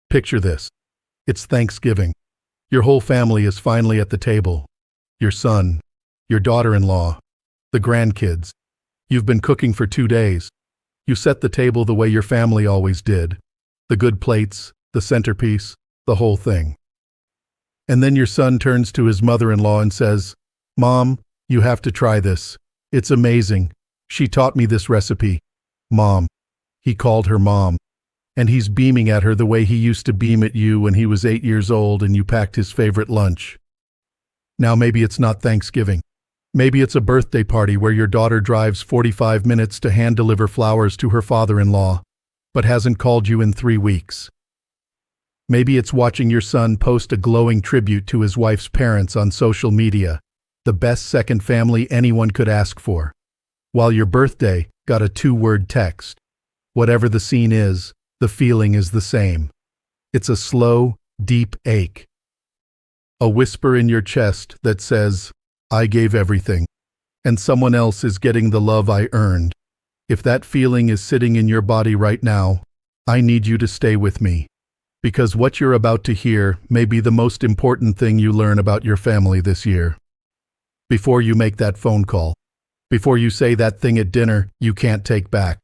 Picture this. It's Thanksgiving. Your whole family is finally at the table. Your son, your daughter-in-law, the grandkids. You've been cooking for 2 days. You set the table the way your family always did. The good plates, the centerpiece, the whole thing. And then your son turns to his mother-in-law and says, "Mom, you have to try this. It's amazing. She taught me this recipe." Mom. He called her mom. And he's beaming at her the way he used to beam at you when he was 8 years old and you packed his favorite lunch. Now maybe it's not Thanksgiving. Maybe it's a birthday party where your daughter drives 45 minutes to hand-deliver flowers to her father-in-law, but hasn't called you in 3 weeks. Maybe it's watching your son post a glowing tribute to his wife's parents on social media, the best second family anyone could ask for, while your birthday got a 2-word text. Whatever the scene is, the feeling is the same. It's a slow, deep ache. A whisper in your chest that says, "I gave everything, and someone else is getting the love I earned." If that feeling is sitting in your body right now, I need you to stay with me, because what you're about to hear may be the most important thing you learn about your family this year. Before you make that phone call, before you say that thing at dinner you can't take back,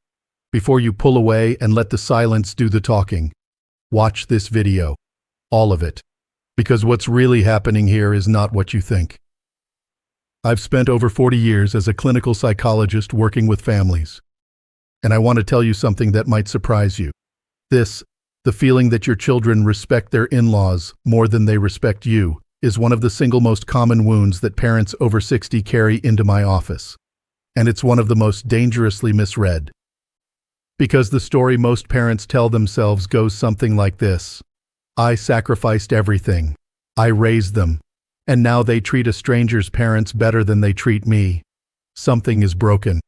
before you pull away and let the silence do the talking, watch this video, all of it, because what's really happening here is not what you think. I've spent over 40 years as a clinical psychologist working with families, and I want to tell you something that might surprise you. The feeling that your children respect their in-laws more than they respect you, is one of the single most common wounds that parents over 60 carry into my office. And it's one of the most dangerously misread. Because the story most parents tell themselves goes something like this: I sacrificed everything. I raised them. And now they treat a stranger's parents better than they treat me. Something is broken.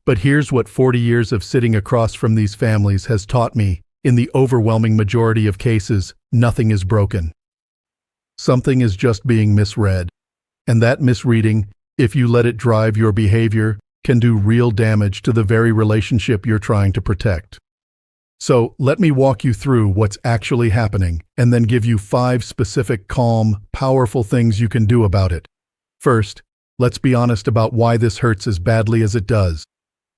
But here's what 40 years of sitting across from these families has taught me. In the overwhelming majority of cases, nothing is broken. Something is just being misread. And that misreading, if you let it drive your behavior, can do real damage to the very relationship you're trying to protect. So let me walk you through what's actually happening and then give you 5 specific, calm, powerful things you can do about it. First, let's be honest about why this hurts as badly as it does.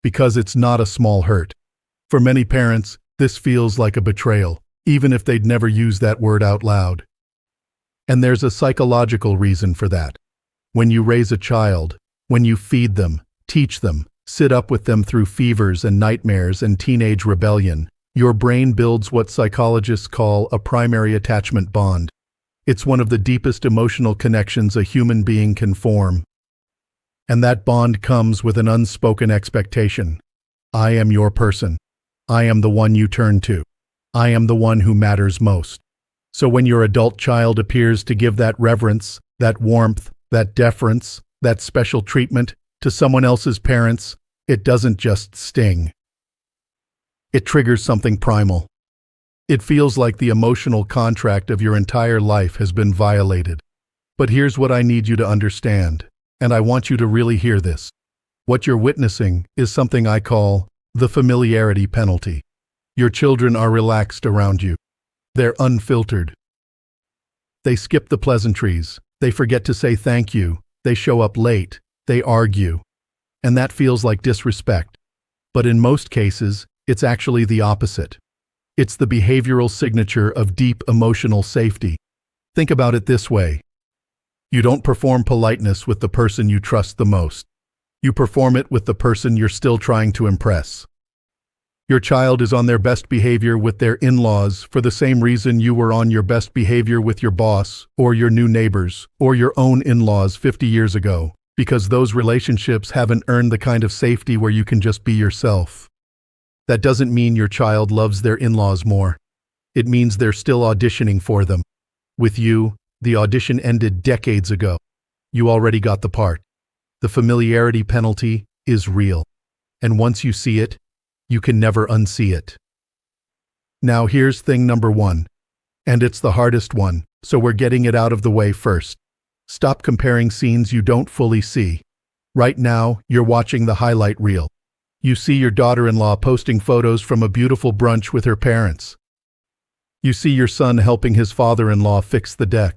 Because it's not a small hurt. For many parents, this feels like a betrayal, even if they'd never use that word out loud. And there's a psychological reason for that. When you raise a child, when you feed them, teach them, sit up with them through fevers and nightmares and teenage rebellion, your brain builds what psychologists call a primary attachment bond. It's one of the deepest emotional connections a human being can form. And that bond comes with an unspoken expectation. I am your person. I am the one you turn to. I am the one who matters most. So when your adult child appears to give that reverence, that warmth, that deference, that special treatment to someone else's parents, it doesn't just sting. It triggers something primal. It feels like the emotional contract of your entire life has been violated. But here's what I need you to understand, and I want you to really hear this. What you're witnessing is something I call the familiarity penalty. Your children are relaxed around you. They're unfiltered. They skip the pleasantries. They forget to say thank you. They show up late. They argue. And that feels like disrespect. But in most cases, it's actually the opposite. It's the behavioral signature of deep emotional safety. Think about it this way. You don't perform politeness with the person you trust the most. You perform it with the person you're still trying to impress. Your child is on their best behavior with their in-laws for the same reason you were on your best behavior with your boss, or your new neighbors, or your own in-laws 50 years ago, because those relationships haven't earned the kind of safety where you can just be yourself. That doesn't mean your child loves their in-laws more. It means they're still auditioning for them. With you, the audition ended decades ago. You already got the part. The familiarity penalty is real. And once you see it, you can never unsee it. Now here's thing number 1. And it's the hardest one, so we're getting it out of the way first. Stop comparing scenes you don't fully see. Right now, you're watching the highlight reel. You see your daughter-in-law posting photos from a beautiful brunch with her parents. You see your son helping his father-in-law fix the deck.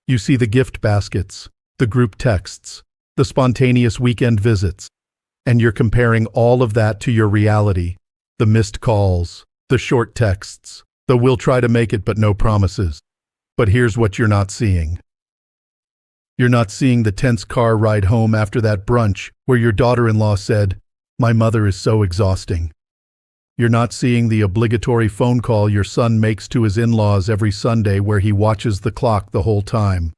You see the gift baskets, the group texts, the spontaneous weekend visits. And you're comparing all of that to your reality, the missed calls, the short texts, the "we'll try to make it but no promises." But here's what you're not seeing. You're not seeing the tense car ride home after that brunch where your daughter-in-law said, "My mother is so exhausting." You're not seeing the obligatory phone call your son makes to his in-laws every Sunday where he watches the clock the whole time.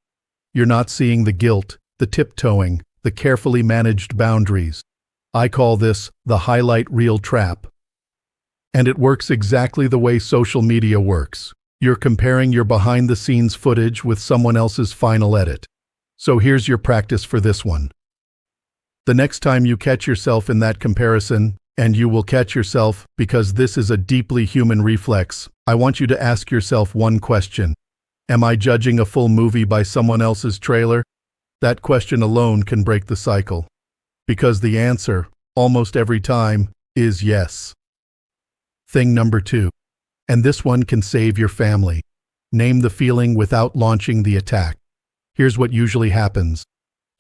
You're not seeing the guilt, the tiptoeing, the carefully managed boundaries. I call this the highlight reel trap. And it works exactly the way social media works. You're comparing your behind-the-scenes footage with someone else's final edit. So here's your practice for this one. The next time you catch yourself in that comparison, and you will catch yourself because this is a deeply human reflex, I want you to ask yourself one question. Am I judging a full movie by someone else's trailer? That question alone can break the cycle. Because the answer, almost every time, is yes. Thing number 2. And this one can save your family. Name the feeling without launching the attack. Here's what usually happens.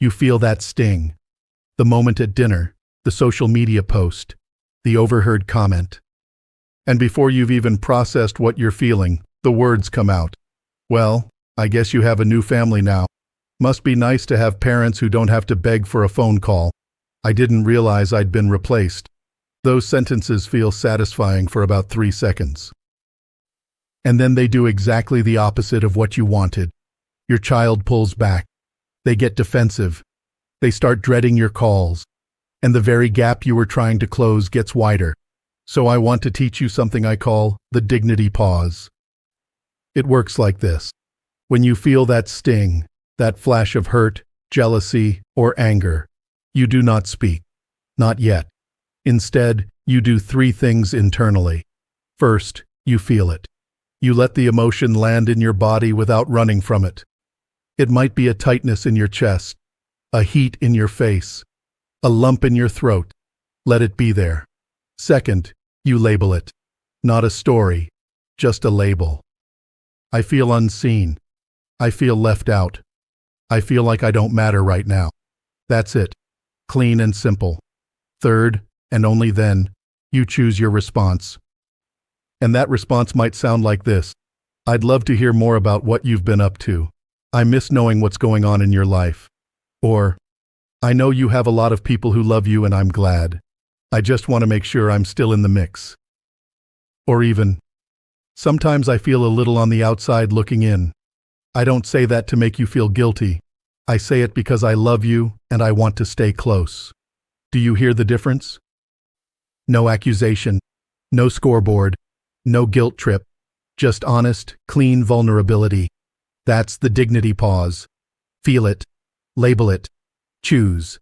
You feel that sting. The moment at dinner, the social media post, the overheard comment. And before you've even processed what you're feeling, the words come out. "Well, I guess you have a new family now. Must be nice to have parents who don't have to beg for a phone call. I didn't realize I'd been replaced." Those sentences feel satisfying for about 3 seconds. And then they do exactly the opposite of what you wanted. Your child pulls back. They get defensive. They start dreading your calls. And the very gap you were trying to close gets wider. So I want to teach you something I call the dignity pause. It works like this. When you feel that sting, that flash of hurt, jealousy, or anger, you do not speak. Not yet. Instead, you do 3 things internally. First, you feel it. You let the emotion land in your body without running from it. It might be a tightness in your chest, a heat in your face, a lump in your throat. Let it be there. Second, you label it. Not a story, just a label. I feel unseen. I feel left out. I feel like I don't matter right now. That's it. Clean and simple. Third, and only then, you choose your response. And that response might sound like this. "I'd love to hear more about what you've been up to. I miss knowing what's going on in your life." Or, "I know you have a lot of people who love you and I'm glad. I just want to make sure I'm still in the mix." Or even, "Sometimes I feel a little on the outside looking in. I don't say that to make you feel guilty. I say it because I love you and I want to stay close." Do you hear the difference? No accusation, no scoreboard, no guilt trip, just honest, clean vulnerability. That's the dignity pause. Feel it, label it, choose.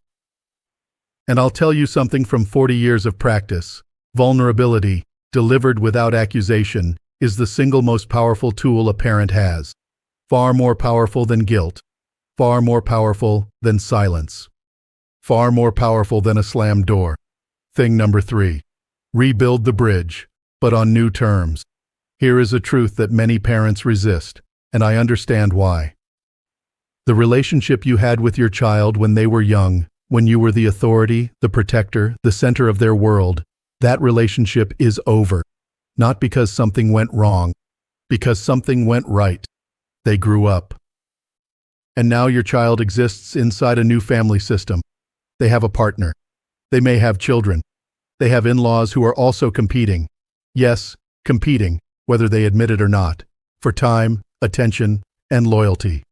And I'll tell you something from 40 years of practice. Vulnerability, delivered without accusation, is the single most powerful tool a parent has. Far more powerful than guilt. Far more powerful than silence. Far more powerful than a slammed door. Thing number 3. Rebuild the bridge, but on new terms. Here is a truth that many parents resist, and I understand why. The relationship you had with your child when they were young, when you were the authority, the protector, the center of their world, that relationship is over. Not because something went wrong, because something went right. They grew up. And now your child exists inside a new family system. They have a partner. They may have children. They have in-laws who are also competing. Yes, competing, whether they admit it or not, for time, attention, and loyalty.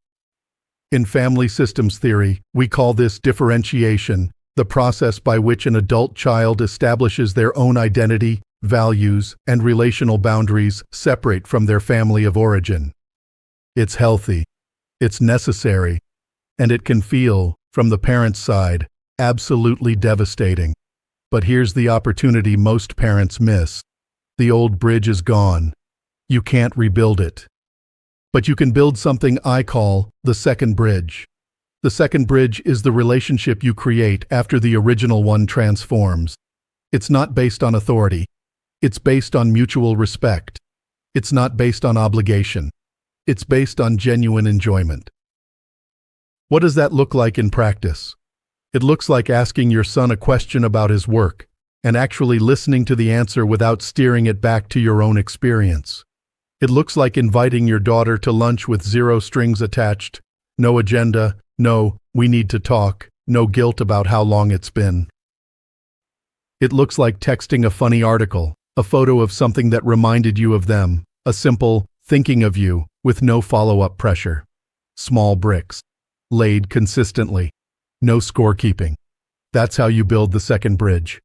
In family systems theory, we call this differentiation, the process by which an adult child establishes their own identity, values, and relational boundaries separate from their family of origin. It's healthy, it's necessary, and it can feel, from the parent's side, absolutely devastating. But here's the opportunity most parents miss. The old bridge is gone. You can't rebuild it. But you can build something I call the second bridge. The second bridge is the relationship you create after the original one transforms. It's not based on authority. It's based on mutual respect. It's not based on obligation. It's based on genuine enjoyment. What does that look like in practice? It looks like asking your son a question about his work and actually listening to the answer without steering it back to your own experience. It looks like inviting your daughter to lunch with zero strings attached, no agenda, no, we need to talk, no guilt about how long it's been. It looks like texting a funny article, a photo of something that reminded you of them, a simple thinking of you with no follow-up pressure. Small bricks, laid consistently, no scorekeeping. That's how you build the second bridge.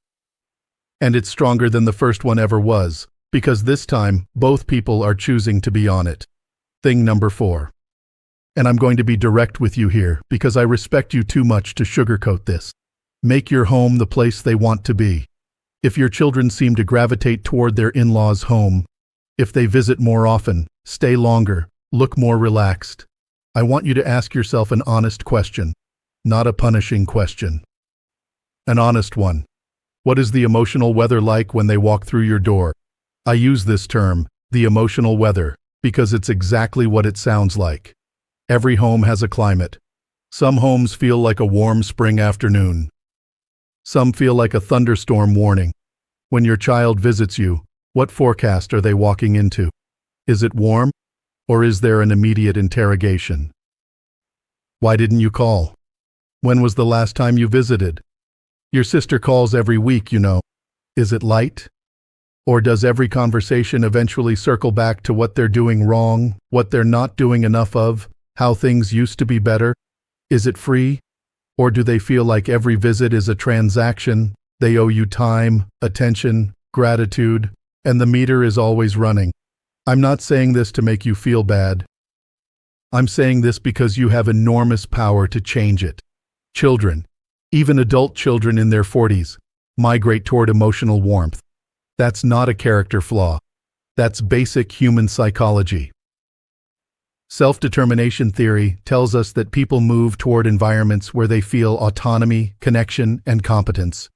And it's stronger than the first one ever was, because this time, both people are choosing to be on it. Thing number 4. And I'm going to be direct with you here, because I respect you too much to sugarcoat this. Make your home the place they want to be. If your children seem to gravitate toward their in-laws' home, if they visit more often, stay longer, look more relaxed, I want you to ask yourself an honest question, not a punishing question. An honest one. What is the emotional weather like when they walk through your door? I use this term, the emotional weather, because it's exactly what it sounds like. Every home has a climate. Some homes feel like a warm spring afternoon. Some feel like a thunderstorm warning. When your child visits you, what forecast are they walking into? Is it warm? Or is there an immediate interrogation? Why didn't you call? When was the last time you visited? Your sister calls every week, you know. Is it light? Or does every conversation eventually circle back to what they're doing wrong, what they're not doing enough of, how things used to be better? Is it free? Or do they feel like every visit is a transaction? They owe you time, attention, gratitude, and the meter is always running. I'm not saying this to make you feel bad. I'm saying this because you have enormous power to change it. Children, even adult children in their 40s, migrate toward emotional warmth. That's not a character flaw. That's basic human psychology. Self-determination theory tells us that people move toward environments where they feel autonomy, connection, and competence.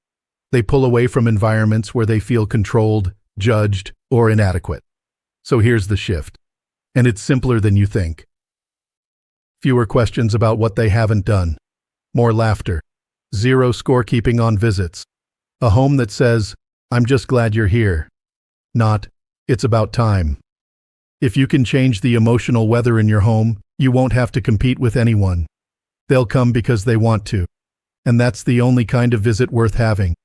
They pull away from environments where they feel controlled, judged, or inadequate. So here's the shift. And it's simpler than you think. Fewer questions about what they haven't done. More laughter. Zero scorekeeping on visits. A home that says, I'm just glad you're here. Not, it's about time. If you can change the emotional weather in your home, you won't have to compete with anyone. They'll come because they want to. And that's the only kind of visit worth having.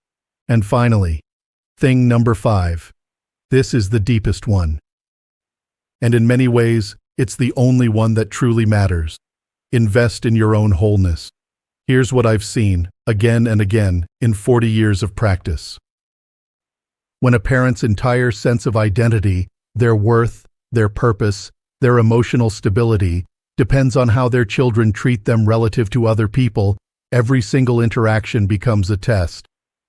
And finally, thing number 5. This is the deepest one. And in many ways, it's the only one that truly matters. Invest in your own wholeness. Here's what I've seen, again and again, in 40 years of practice. When a parent's entire sense of identity, their worth, their purpose, their emotional stability, depends on how their children treat them relative to other people, every single interaction becomes a test.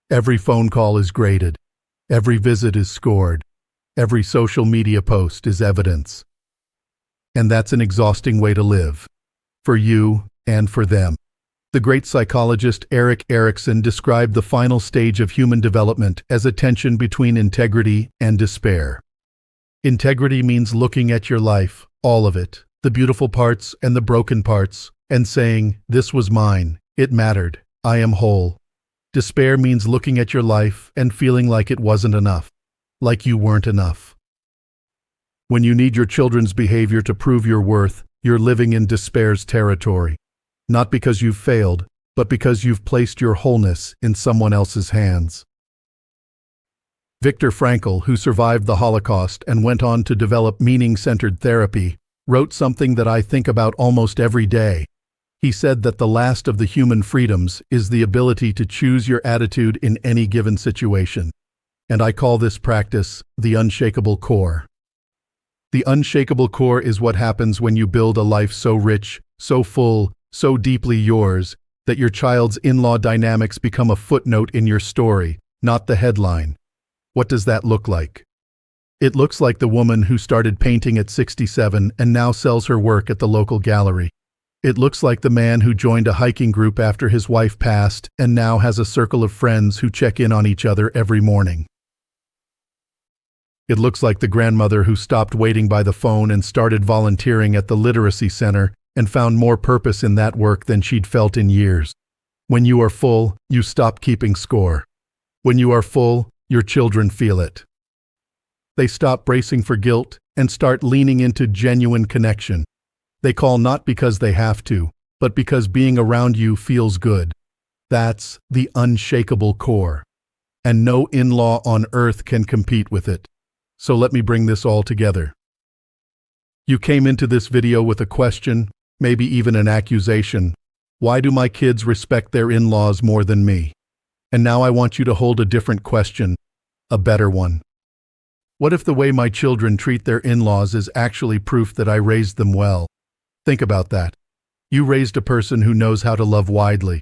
Every phone call is graded. Every visit is scored. Every social media post is evidence. And that's an exhausting way to live. For you and for them. The great psychologist Erik Erikson described the final stage of human development as a tension between integrity and despair. Integrity means looking at your life, all of it, the beautiful parts and the broken parts, and saying, this was mine, it mattered, I am whole. Despair means looking at your life and feeling like it wasn't enough, like you weren't enough. When you need your children's behavior to prove your worth, you're living in despair's territory. Not because you've failed, but because you've placed your wholeness in someone else's hands. Viktor Frankl, who survived the Holocaust and went on to develop meaning-centered therapy, wrote something that I think about almost every day. He said that the last of the human freedoms is the ability to choose your attitude in any given situation. And I call this practice the unshakable core. The unshakable core is what happens when you build a life so rich, so full, so deeply yours, that your child's in-law dynamics become a footnote in your story, not the headline. What does that look like? It looks like the woman who started painting at 67 and now sells her work at the local gallery. It looks like the man who joined a hiking group after his wife passed and now has a circle of friends who check in on each other every morning. It looks like the grandmother who stopped waiting by the phone and started volunteering at the literacy center and found more purpose in that work than she'd felt in years. When you are full, you stop keeping score. When you are full, your children feel it. They stop bracing for guilt and start leaning into genuine connection. They call not because they have to, but because being around you feels good. That's the unshakable core. And no in-law on earth can compete with it. So let me bring this all together. You came into this video with a question, maybe even an accusation. Why do my kids respect their in-laws more than me? And now I want you to hold a different question, a better one. What if the way my children treat their in-laws is actually proof that I raised them well? Think about that. You raised a person who knows how to love widely,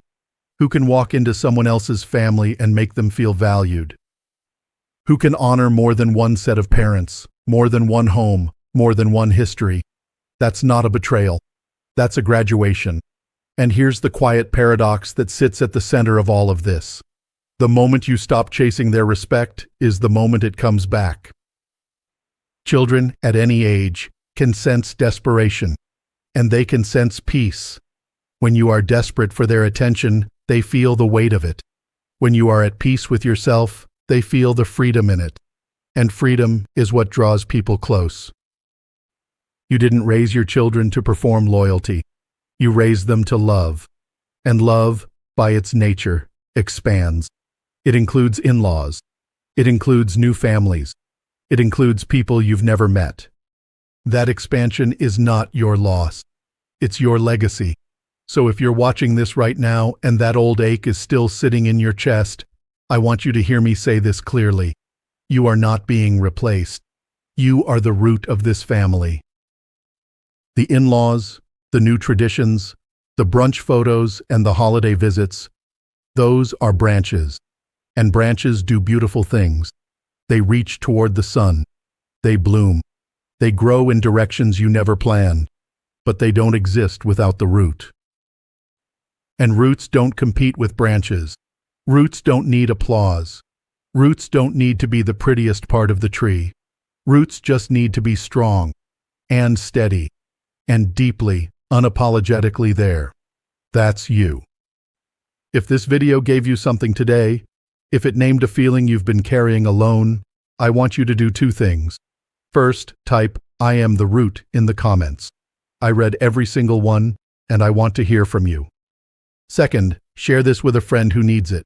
who can walk into someone else's family and make them feel valued, who can honor more than one set of parents, more than one home, more than one history. That's not a betrayal. That's a graduation. And here's the quiet paradox that sits at the center of all of this. The moment you stop chasing their respect is the moment it comes back. Children at any age can sense desperation, and they can sense peace. When you are desperate for their attention, they feel the weight of it. When you are at peace with yourself, they feel the freedom in it. And freedom is what draws people close. You didn't raise your children to perform loyalty. You raised them to love. And love, by its nature, expands. It includes in-laws. It includes new families. It includes people you've never met. That expansion is not your loss. It's your legacy. So if you're watching this right now and that old ache is still sitting in your chest, I want you to hear me say this clearly. You are not being replaced. You are the root of this family. The in-laws, the new traditions, the brunch photos, and the holiday visits, those are branches. And branches do beautiful things. They reach toward the sun. They bloom. They grow in directions you never planned. But they don't exist without the root. And roots don't compete with branches. Roots don't need applause. Roots don't need to be the prettiest part of the tree. Roots just need to be strong and steady and deeply, unapologetically there. That's you. If this video gave you something today, if it named a feeling you've been carrying alone, I want you to do two things. First, type, "I am the root" in the comments. I read every single one, and I want to hear from you. Second, share this with a friend who needs it.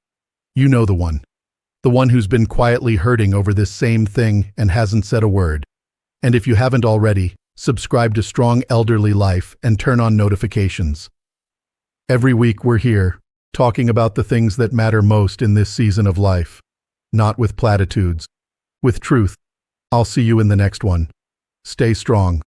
You know the one who's been quietly hurting over this same thing and hasn't said a word. And if you haven't already, subscribe to Strong Elderly Life and turn on notifications. Every week we're here, talking about the things that matter most in this season of life. Not with platitudes, with truth. I'll see you in the next one. Stay strong.